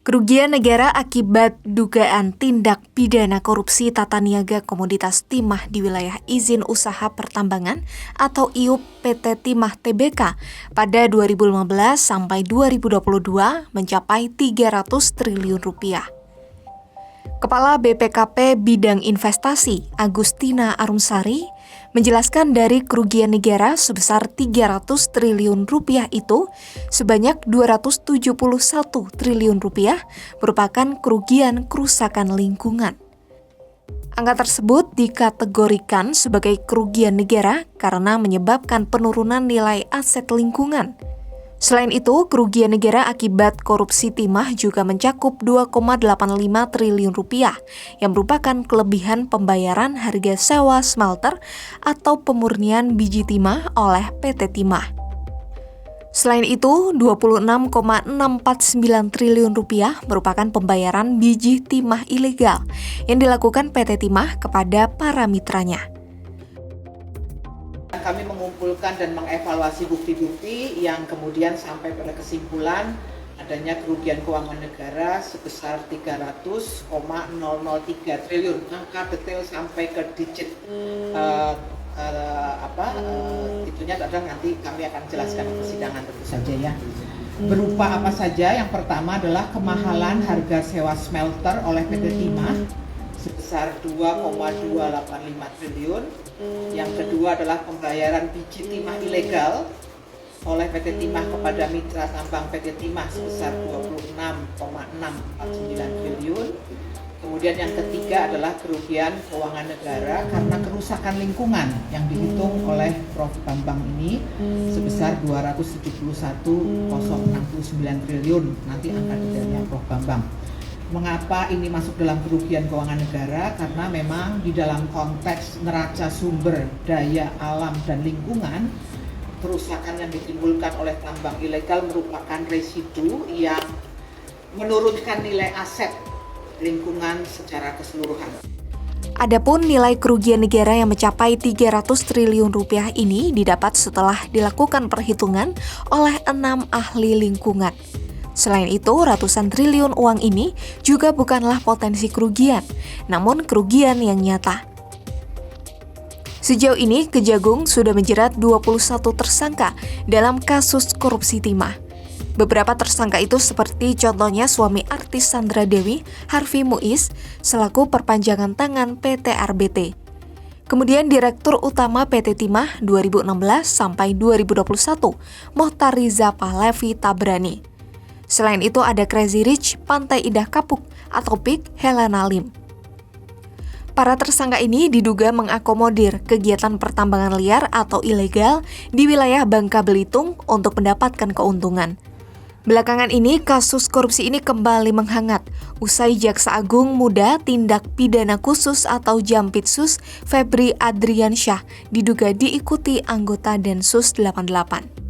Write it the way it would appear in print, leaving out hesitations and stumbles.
Kerugian negara akibat dugaan tindak pidana korupsi tata niaga komoditas timah di wilayah izin usaha pertambangan atau IUP PT Timah Tbk pada 2015 sampai 2022 mencapai 300 triliun rupiah. Kepala BPKP Bidang Investasi, Agustina Arumsari, menjelaskan dari kerugian negara sebesar 300 triliun rupiah itu, sebanyak 271 triliun rupiah merupakan kerugian kerusakan lingkungan. Angka tersebut dikategorikan sebagai kerugian negara karena menyebabkan penurunan nilai aset lingkungan. Selain itu, kerugian negara akibat korupsi timah juga mencakup 2,85 triliun rupiah yang merupakan kelebihan pembayaran harga sewa smelter atau pemurnian biji timah oleh PT Timah. Selain itu, 26,649 triliun rupiah merupakan pembayaran biji timah ilegal yang dilakukan PT Timah kepada para mitranya. Kami mengumpulkan dan mengevaluasi bukti-bukti yang kemudian sampai pada kesimpulan adanya kerugian keuangan negara sebesar 300,003 triliun. Angka detail sampai ke digit itunya adalah nanti kami akan jelaskan di persidangan tentu saja ya. Berupa apa saja? Yang pertama adalah kemahalan harga sewa smelter oleh PT Timah sebesar 2,285 triliun. Yang kedua adalah pembayaran biji timah ilegal oleh PT Timah kepada mitra tambang PT Timah sebesar 26,649 triliun. Kemudian yang ketiga adalah kerugian keuangan negara karena kerusakan lingkungan yang dihitung oleh Prof. Bambang ini sebesar 271,069 triliun. Nanti angka detailnya Prof. Bambang. Mengapa ini masuk dalam kerugian keuangan negara? Karena memang di dalam konteks neraca sumber daya alam dan lingkungan, kerusakan yang ditimbulkan oleh tambang ilegal merupakan residu yang menurunkan nilai aset lingkungan secara keseluruhan. Adapun nilai kerugian negara yang mencapai 300 triliun rupiah ini didapat setelah dilakukan perhitungan oleh 6 ahli lingkungan. Selain itu, ratusan triliun uang ini juga bukanlah potensi kerugian, namun kerugian yang nyata. Sejauh ini, Kejagung sudah menjerat 21 tersangka dalam kasus korupsi timah. Beberapa tersangka itu seperti contohnya suami artis Sandra Dewi, Harvey Muiz, selaku perpanjangan tangan PT RBT. Kemudian Direktur Utama PT Timah 2016 sampai 2021, Mohtar Riza Pahlavi Tabrani. Selain itu ada Crazy Rich, Pantai Indah Kapuk, atau PIK Helena Lim. Para tersangka ini diduga mengakomodir kegiatan pertambangan liar atau ilegal di wilayah Bangka Belitung untuk mendapatkan keuntungan. Belakangan ini, kasus korupsi ini kembali menghangat usai Jaksa Agung Muda Tindak Pidana Khusus atau Jampitsus Febri Adriansyah diduga diikuti anggota Densus 88.